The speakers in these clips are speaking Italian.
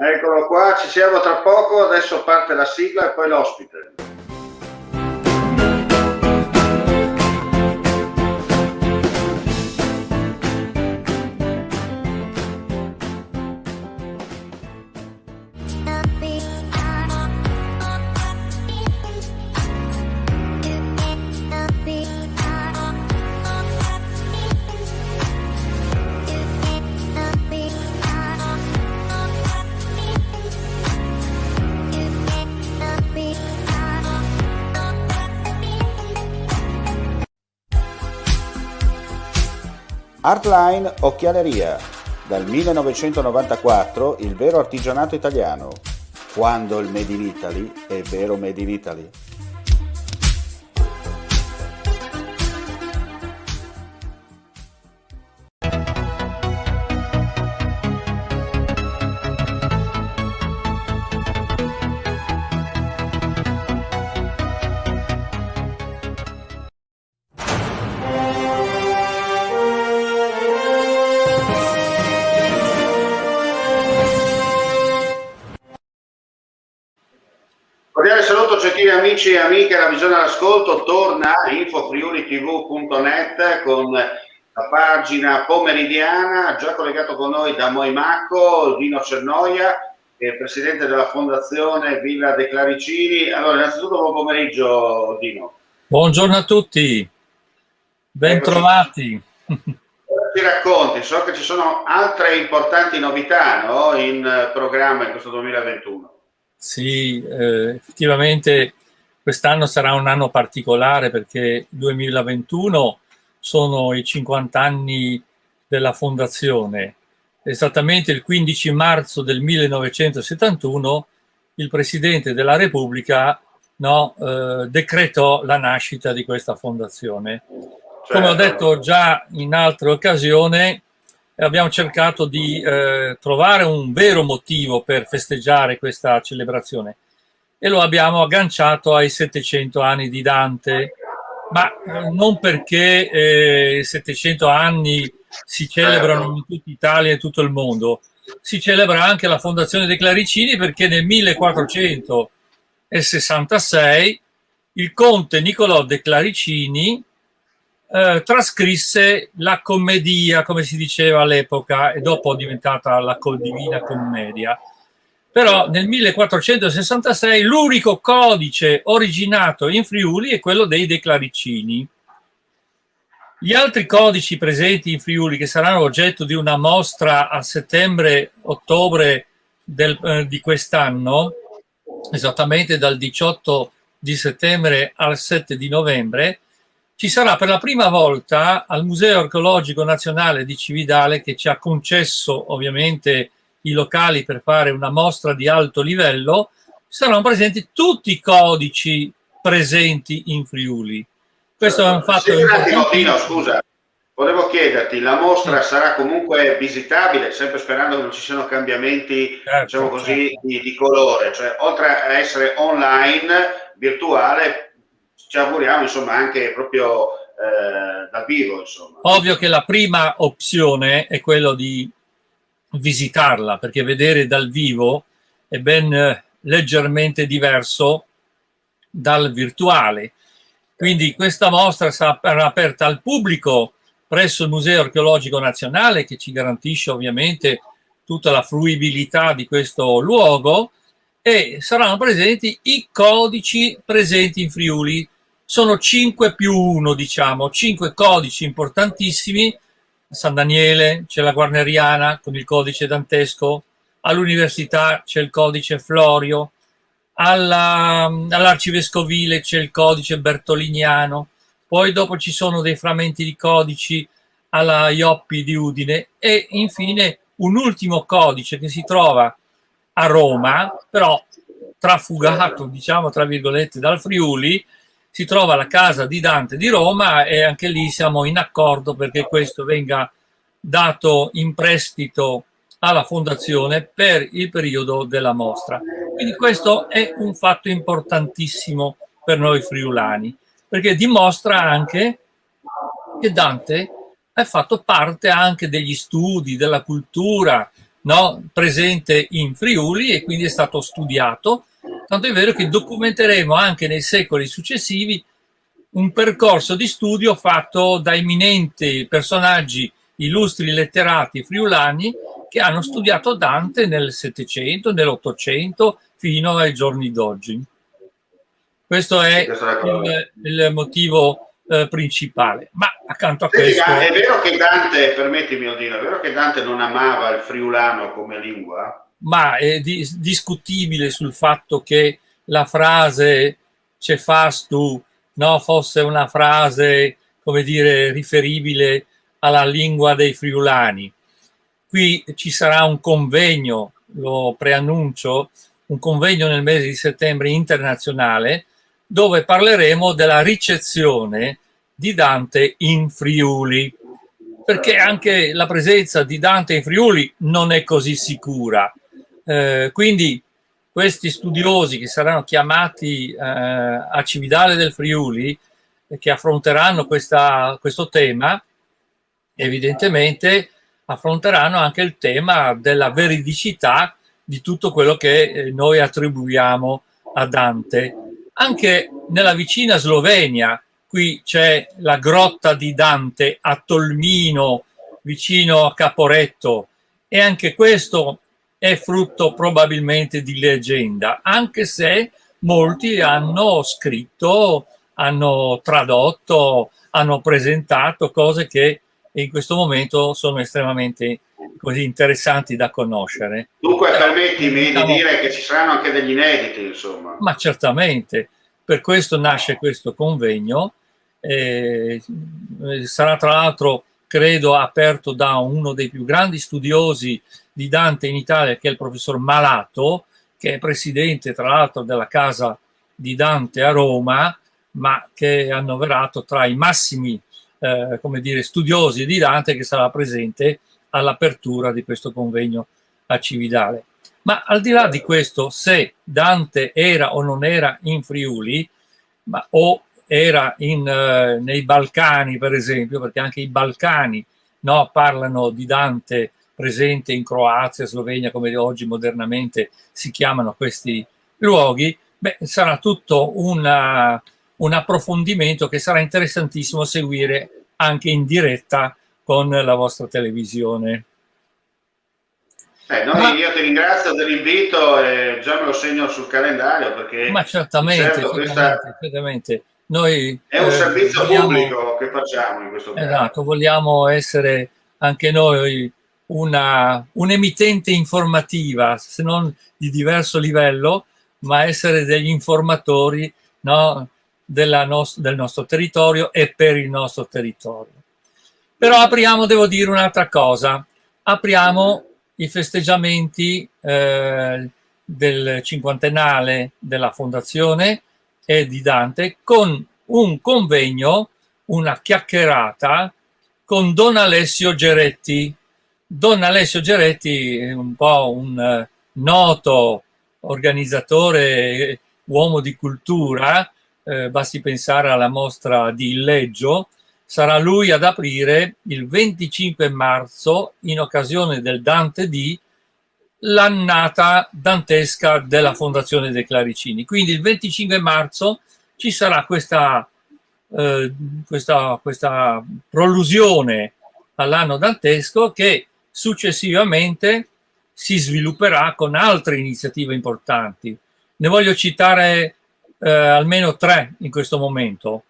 Eccolo qua, ci siamo tra poco, adesso parte la sigla e poi l'ospite. Artline Occhialeria, dal 1994 il vero artigianato italiano, quando il Made in Italy è vero Made in Italy. Cordiale saluto gentili amici e amiche della Visione all'Ascolto, torna infofriulitv.net con la pagina pomeridiana, già collegato con noi da Moimacco, Dino Cernoia, che è presidente della Fondazione Villa dei Claricini. Allora, innanzitutto buon pomeriggio Dino. Buongiorno a tutti, ben trovati. Ti racconti, so che ci sono altre importanti novità, no, in programma in questo 2021. Sì, effettivamente quest'anno sarà un anno particolare perché il 2021 sono i 50 anni della fondazione. Esattamente il 15 marzo del 1971 il Presidente della Repubblica decretò la nascita di questa fondazione. Come ho detto già in altre occasioni, abbiamo cercato di trovare un vero motivo per festeggiare questa celebrazione e lo abbiamo agganciato ai 700 anni di Dante, ma non perché 700 anni si celebrano in tutta Italia e in tutto il mondo, si celebra anche la fondazione dei Claricini perché nel 1466 il conte Niccolò de Claricini trascrisse la commedia, come si diceva all'epoca, e dopo è diventata la Divina Commedia. Però nel 1466 l'unico codice originato in Friuli è quello dei De Claricini. Gli altri codici presenti in Friuli, che saranno oggetto di una mostra a settembre-ottobre di quest'anno, esattamente dal 18 di settembre al 7 di novembre, ci sarà per la prima volta al Museo Archeologico Nazionale di Cividale, che ci ha concesso ovviamente i locali per fare una mostra di alto livello, saranno presenti tutti i codici presenti in Friuli. Questo è un fatto importante. Dino, scusa, volevo chiederti, la mostra sarà comunque visitabile, sempre sperando che non ci siano cambiamenti, diciamo così, di colore, cioè oltre a essere online, virtuale, ci auguriamo insomma anche proprio dal vivo, insomma. Ovvio che la prima opzione è quello di visitarla, perché vedere dal vivo è ben leggermente diverso dal virtuale. Quindi questa mostra sarà aperta al pubblico presso il Museo Archeologico Nazionale, che ci garantisce ovviamente tutta la fruibilità di questo luogo, e saranno presenti i codici presenti in Friuli. Sono 5 più 1, diciamo, 5 codici importantissimi. A San Daniele c'è la Guarneriana con il codice dantesco, all'università c'è il codice Florio, all'arcivescovile c'è il codice bertoliniano, poi dopo ci sono dei frammenti di codici alla Ioppi di Udine e infine un ultimo codice che si trova a Roma, però trafugato, diciamo tra virgolette, dal Friuli. Si trova la casa di Dante di Roma e anche lì siamo in accordo perché questo venga dato in prestito alla fondazione per il periodo della mostra. Quindi questo è un fatto importantissimo per noi friulani, perché dimostra anche che Dante ha fatto parte anche degli studi, della cultura no, presente in Friuli e quindi è stato studiato, tanto è vero che documenteremo anche nei secoli successivi un percorso di studio fatto da eminenti personaggi illustri letterati friulani che hanno studiato Dante nel Settecento, nell'Ottocento fino ai giorni d'oggi. Questo è il motivo principale. Ma accanto a questo... È vero che Dante, permettimi Odino, è vero che Dante non amava il friulano come lingua? Ma è discutibile sul fatto che la frase "ce fas tu" no, fosse una frase, come dire, riferibile alla lingua dei friulani. Qui ci sarà un convegno, lo preannuncio, un convegno nel mese di settembre internazionale, dove parleremo della ricezione di Dante in Friuli, perché anche la presenza di Dante in Friuli non è così sicura. Quindi questi studiosi che saranno chiamati a Cividale del Friuli, che affronteranno questo tema, evidentemente affronteranno anche il tema della veridicità di tutto quello che noi attribuiamo a Dante. Anche nella vicina Slovenia, qui c'è la grotta di Dante a Tolmino, vicino a Caporetto, e anche questo è frutto probabilmente di leggenda, anche se molti hanno scritto, hanno tradotto, hanno presentato cose che in questo momento sono estremamente così interessanti da conoscere. Dunque permettimi di dire che ci saranno anche degli inediti, insomma. Ma certamente, per questo nasce questo convegno, sarà tra l'altro credo aperto da uno dei più grandi studiosi di Dante in Italia, che è il professor Malato, che è presidente tra l'altro della Casa di Dante a Roma, ma che è annoverato tra i massimi come dire, studiosi di Dante, che sarà presente all'apertura di questo convegno a Cividale. Ma al di là di questo, se Dante era o non era in Friuli, o era nei Balcani, per esempio, perché anche i Balcani, no, parlano di Dante presente in Croazia, Slovenia, come oggi modernamente si chiamano questi luoghi, sarà tutto un approfondimento che sarà interessantissimo seguire anche in diretta con la vostra televisione. Io ti ringrazio dell'invito e già me lo segno sul calendario, perché ma certamente, certamente. Noi è un servizio pubblico che facciamo in questo caso. Esatto, vogliamo essere anche noi un'emittente informativa, se non di diverso livello, ma essere degli informatori, no, del nostro territorio e per il nostro territorio. Però apriamo, devo dire un'altra cosa, apriamo i festeggiamenti del cinquantennale della Fondazione e di Dante con un convegno, una chiacchierata con Don Alessio Geretti. Don Alessio Geretti è un po' un noto organizzatore, uomo di cultura, basti pensare alla mostra di Illeggio. Sarà lui ad aprire il 25 marzo, in occasione del Dante D, l'annata dantesca della Fondazione dei Claricini. Quindi il 25 marzo ci sarà questa prolusione all'anno dantesco, che successivamente si svilupperà con altre iniziative importanti. Ne voglio citare almeno 3 in questo momento,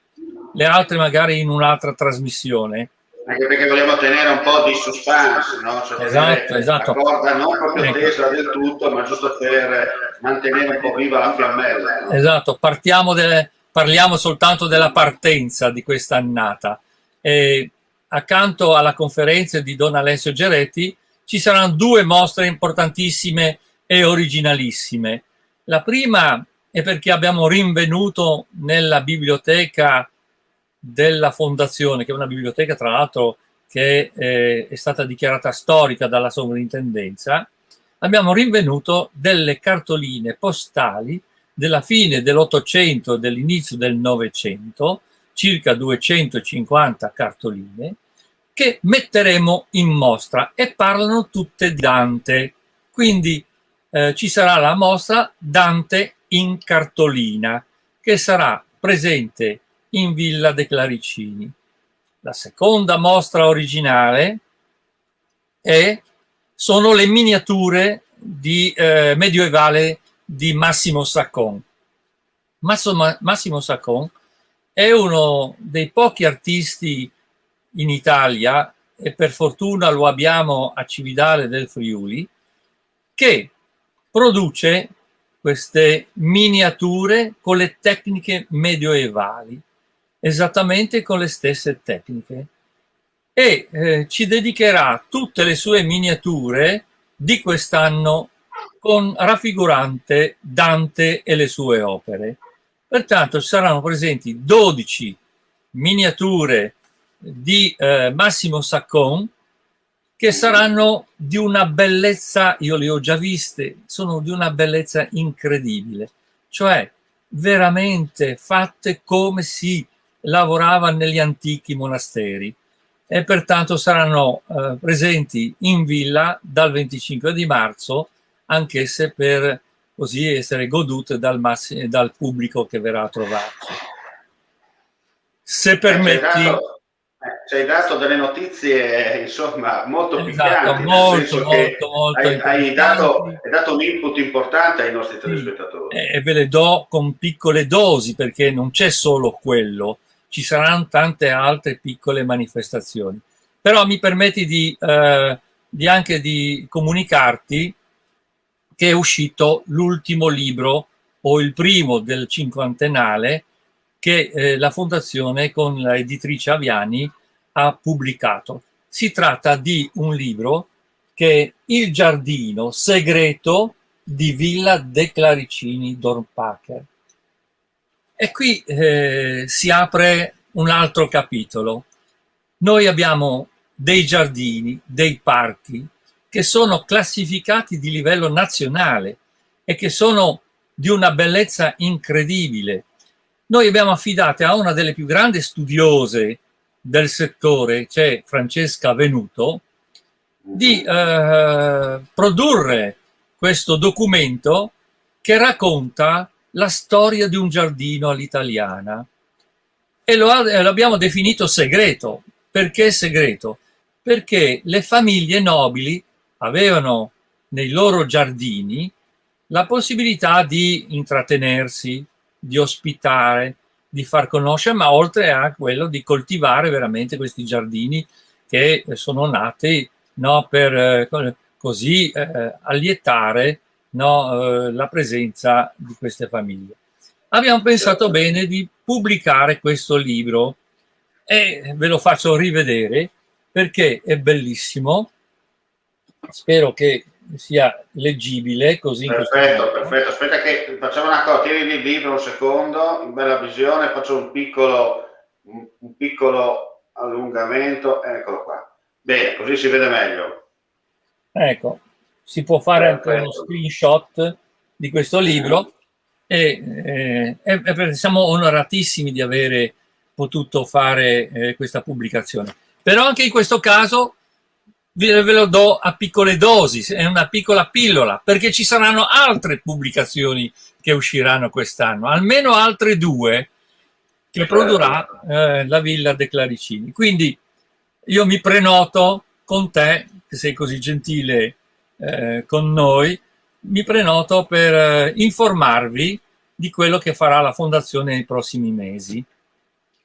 le altre magari in un'altra trasmissione. Anche perché vogliamo tenere un po' di suspense, no? Cioè, esatto. La corda non proprio tesa del tutto, ma giusto per mantenere un po' viva la fiammella. No? Esatto, parliamo soltanto della partenza di questa annata. E accanto alla conferenza di Don Alessio Geretti ci saranno 2 mostre importantissime e originalissime. La prima è perché abbiamo rinvenuto nella biblioteca della Fondazione, che è una biblioteca tra l'altro che è stata dichiarata storica dalla sovrintendenza, abbiamo rinvenuto delle cartoline postali della fine dell'Ottocento e dell'inizio del Novecento, circa 250 cartoline, che metteremo in mostra e parlano tutte di Dante. Quindi ci sarà la mostra Dante in cartolina, che sarà presente in Villa de Claricini. La seconda mostra originale sono le miniature medievale di Massimo Saccon. Massimo Saccon è uno dei pochi artisti in Italia, e per fortuna lo abbiamo a Cividale del Friuli, che produce queste miniature con le tecniche medievali, esattamente con le stesse tecniche, e ci dedicherà tutte le sue miniature di quest'anno con raffigurante Dante e le sue opere. Pertanto saranno presenti 12 miniature di Massimo Saccon, che saranno di una bellezza, io le ho già viste, sono di una bellezza incredibile, cioè veramente fatte come si lavorava negli antichi monasteri, e pertanto saranno presenti in villa dal 25 di marzo, anch'esse per così essere godute dal pubblico che verrà a trovarci. Se permetti... Ci hai dato delle notizie, insomma, molto esatto, piccanti, molto hai dato un input importante ai nostri telespettatori. E ve le do con piccole dosi, perché non c'è solo quello, ci saranno tante altre piccole manifestazioni. Però mi permetti anche di comunicarti che è uscito l'ultimo libro, o il primo del cinquantennale, che la Fondazione con l'editrice Aviani ha pubblicato. Si tratta di un libro che è Il giardino segreto di Villa de Claricini Dornpacher. E qui si apre un altro capitolo. Noi abbiamo dei giardini, dei parchi che sono classificati di livello nazionale e che sono di una bellezza incredibile. Noi abbiamo affidato a una delle più grandi studiose del settore, cioè Francesca Venuto, di produrre questo documento che racconta la storia di un giardino all'italiana, e lo abbiamo definito segreto. Perché segreto? Perché le famiglie nobili avevano nei loro giardini la possibilità di intrattenersi, di ospitare, di far conoscere, ma oltre a quello di coltivare veramente questi giardini che sono nati, no, per così allietare, no, la presenza di queste famiglie. Abbiamo pensato bene di pubblicare questo libro e ve lo faccio rivedere perché è bellissimo. Spero che sia leggibile così. Perfetto. Aspetta che facciamo una cosa, tieni il libro un secondo, in bella visione, faccio un piccolo allungamento, eccolo qua. Bene, così si vede meglio. Ecco, si può fare anche uno screenshot di questo libro e siamo onoratissimi di avere potuto fare questa pubblicazione. Però anche in questo caso ve lo do a piccole dosi, è una piccola pillola, perché ci saranno altre pubblicazioni che usciranno quest'anno, almeno altre 2 che produrrà la Villa de Claricini. Quindi io mi prenoto con te, che sei così gentile con noi, mi prenoto per informarvi di quello che farà la Fondazione nei prossimi mesi.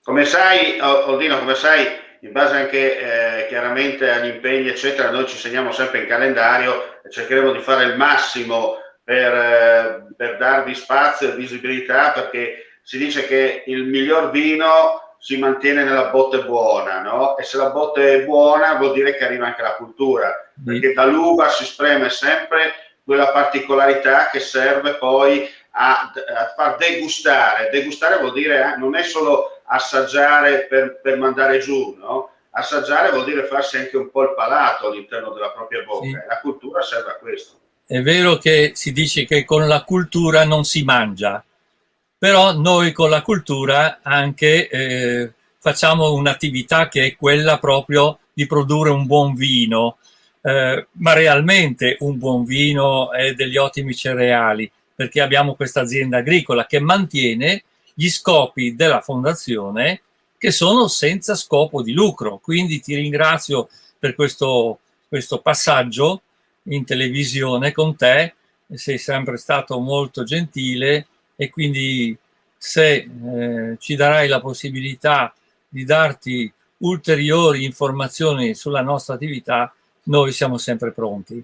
Come sai, Oldino, in base anche chiaramente agli impegni eccetera, noi ci segniamo sempre in calendario e cercheremo di fare il massimo per darvi spazio e visibilità, perché si dice che il miglior vino si mantiene nella botte buona, no? E se la botte è buona vuol dire che arriva anche la cultura, perché dall'uva si spreme sempre quella particolarità che serve poi a far degustare. Degustare vuol dire non è solo assaggiare per mandare giù, no? Assaggiare vuol dire farsi anche un po' il palato all'interno della propria bocca. Sì. La cultura serve a questo. È vero che si dice che con la cultura non si mangia, però noi con la cultura anche facciamo un'attività che è quella proprio di produrre un buon vino, ma realmente un buon vino è degli ottimi cereali, perché abbiamo questa azienda agricola che mantiene gli scopi della fondazione, che sono senza scopo di lucro. Quindi ti ringrazio per questo passaggio in televisione con te, sei sempre stato molto gentile, e quindi se ci darai la possibilità di darti ulteriori informazioni sulla nostra attività, noi siamo sempre pronti.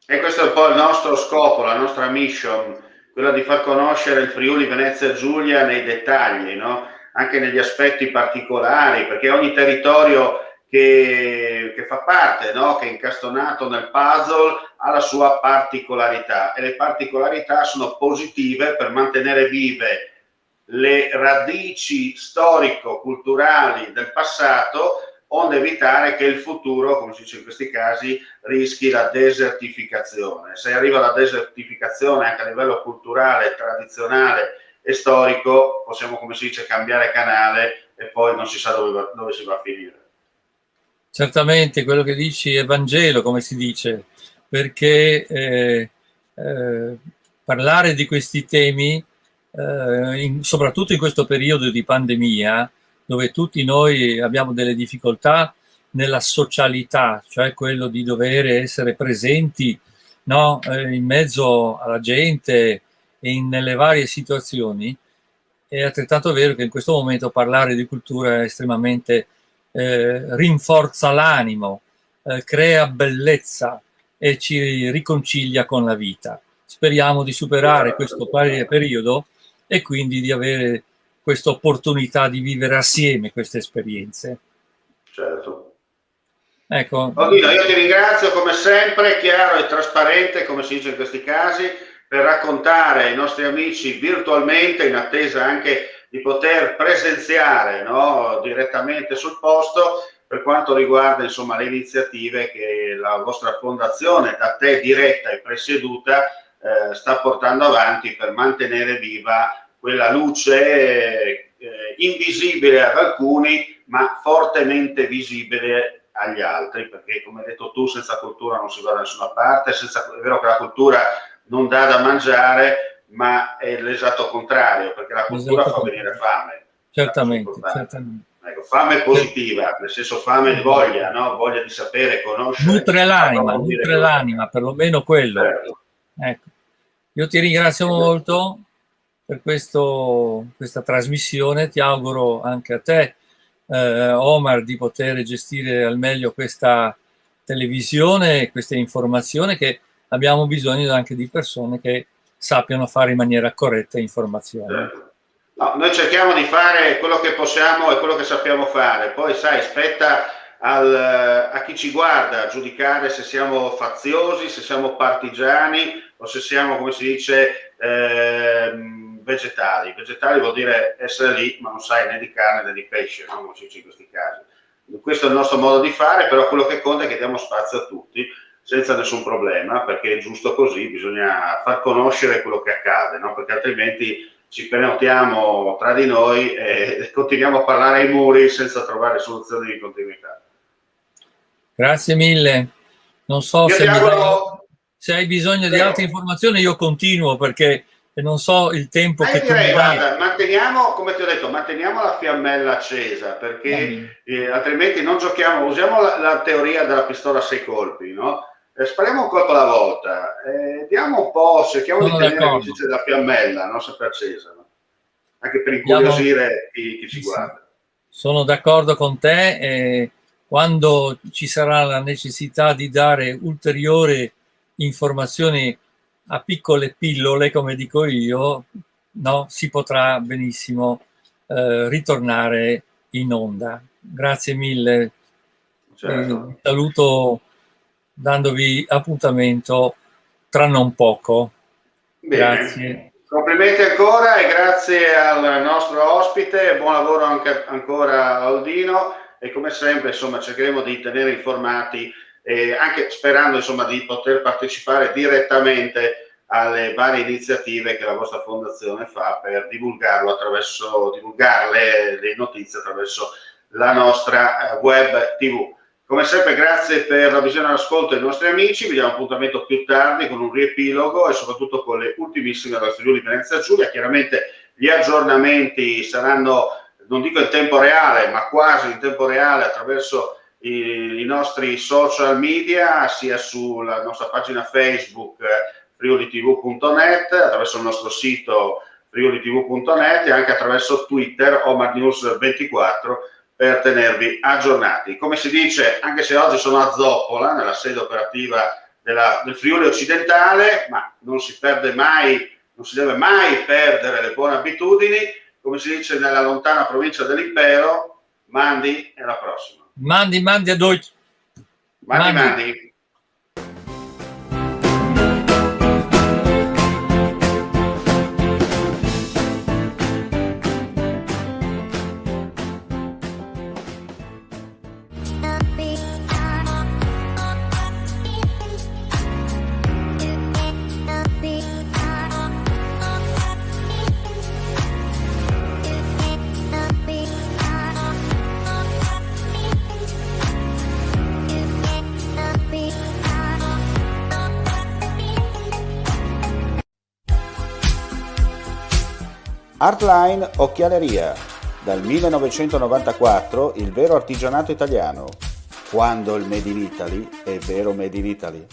E questo è un po' il nostro scopo, la nostra mission, quella di far conoscere il Friuli Venezia Giulia nei dettagli, no? Anche negli aspetti particolari, perché ogni territorio che fa parte, no? Che è incastonato nel puzzle, ha la sua particolarità, e le particolarità sono positive per mantenere vive le radici storico-culturali del passato, onde evitare che il futuro, come si dice in questi casi, rischi la desertificazione. Se arriva la desertificazione anche a livello culturale, tradizionale e storico, possiamo, come si dice, cambiare canale e poi non si sa dove si va a finire. Certamente quello che dici è Vangelo, come si dice, perché parlare di questi temi, soprattutto in questo periodo di pandemia, dove tutti noi abbiamo delle difficoltà nella socialità, cioè quello di dover essere presenti, no? In mezzo alla gente e nelle varie situazioni, è altrettanto vero che in questo momento parlare di cultura è estremamente rinforza l'animo, crea bellezza e ci riconcilia con la vita. Speriamo di superare questo periodo e quindi di avere questa opportunità di vivere assieme queste esperienze. Certo. Ecco. Oddio, io ti ringrazio come sempre, chiaro e trasparente, come si dice in questi casi, per raccontare ai nostri amici virtualmente, in attesa anche di poter presenziare, no, direttamente sul posto, per quanto riguarda insomma le iniziative che la vostra fondazione, da te diretta e presieduta, sta portando avanti per mantenere viva quella luce invisibile ad alcuni, ma fortemente visibile agli altri, perché come hai detto tu, senza cultura non si va da nessuna parte, è vero che la cultura non dà da mangiare, ma è l'esatto contrario, perché la cultura fa venire fame. Certamente, certamente. Ecco, fame positiva, nel senso fame di voglia, no? Voglia di sapere, conoscere. Nutre l'anima, perlomeno quello. Certo. Ecco. Io ti ringrazio molto per questa trasmissione, ti auguro anche a te, Omar, di poter gestire al meglio questa televisione, queste informazioni, che abbiamo bisogno anche di persone che sappiano fare in maniera corretta informazioni. Certo. No, noi cerchiamo di fare quello che possiamo e quello che sappiamo fare, poi sai, spetta a chi ci guarda giudicare se siamo faziosi, se siamo partigiani o se siamo, come si dice, vegetali. Vegetali vuol dire essere lì, ma non sai né di carne né di pesce, no? Come si dice in questi casi. Questo è il nostro modo di fare, però quello che conta è che diamo spazio a tutti, senza nessun problema, perché è giusto così, bisogna far conoscere quello che accade, no? Perché altrimenti ci prenotiamo tra di noi e continuiamo a parlare ai muri senza trovare soluzioni di continuità. Grazie mille. Non so se hai bisogno di altre informazioni, io continuo perché non so il tempo che tu mi dai. Guarda, manteniamo, come ti ho detto, manteniamo la fiammella accesa, perché altrimenti non giochiamo, usiamo la teoria della pistola a 6 colpi, no? Spariamo un colpo alla volta, diamo un po', cerchiamo di tenere la fiammella, no? Sempre accesa, no? Anche per incuriosire chi ci guarda. Sono d'accordo con te, quando ci sarà la necessità di dare ulteriori informazioni a piccole pillole, come dico io, no? Si potrà benissimo ritornare in onda. Grazie mille. Certo. Saluto dandovi appuntamento tra non poco. Bene. Grazie. Complimenti ancora e grazie al nostro ospite, buon lavoro anche ancora a Oldino, e come sempre insomma cercheremo di tenere informati, anche sperando insomma di poter partecipare direttamente alle varie iniziative che la vostra fondazione fa per divulgarle le notizie attraverso la nostra web TV. Come sempre grazie per la visione e l'ascolto ai nostri amici, vi diamo appuntamento più tardi con un riepilogo e soprattutto con le ultimissime dalla Friuli Venezia Giulia. Chiaramente gli aggiornamenti saranno, non dico in tempo reale, ma quasi in tempo reale attraverso i nostri social media, sia sulla nostra pagina Facebook friulitv.net, attraverso il nostro sito friulitv.net e anche attraverso Twitter Omar News 24 per tenervi aggiornati. Come si dice, anche se oggi sono a Zoppola, nella sede operativa del Friuli occidentale, ma non si perde mai, non si deve mai perdere le buone abitudini. Come si dice nella lontana provincia dell'Impero, mandi e alla prossima. Mandi a Deutsch. Mandi. Artline Occhialeria, dal 1994 il vero artigianato italiano, quando il Made in Italy è vero Made in Italy.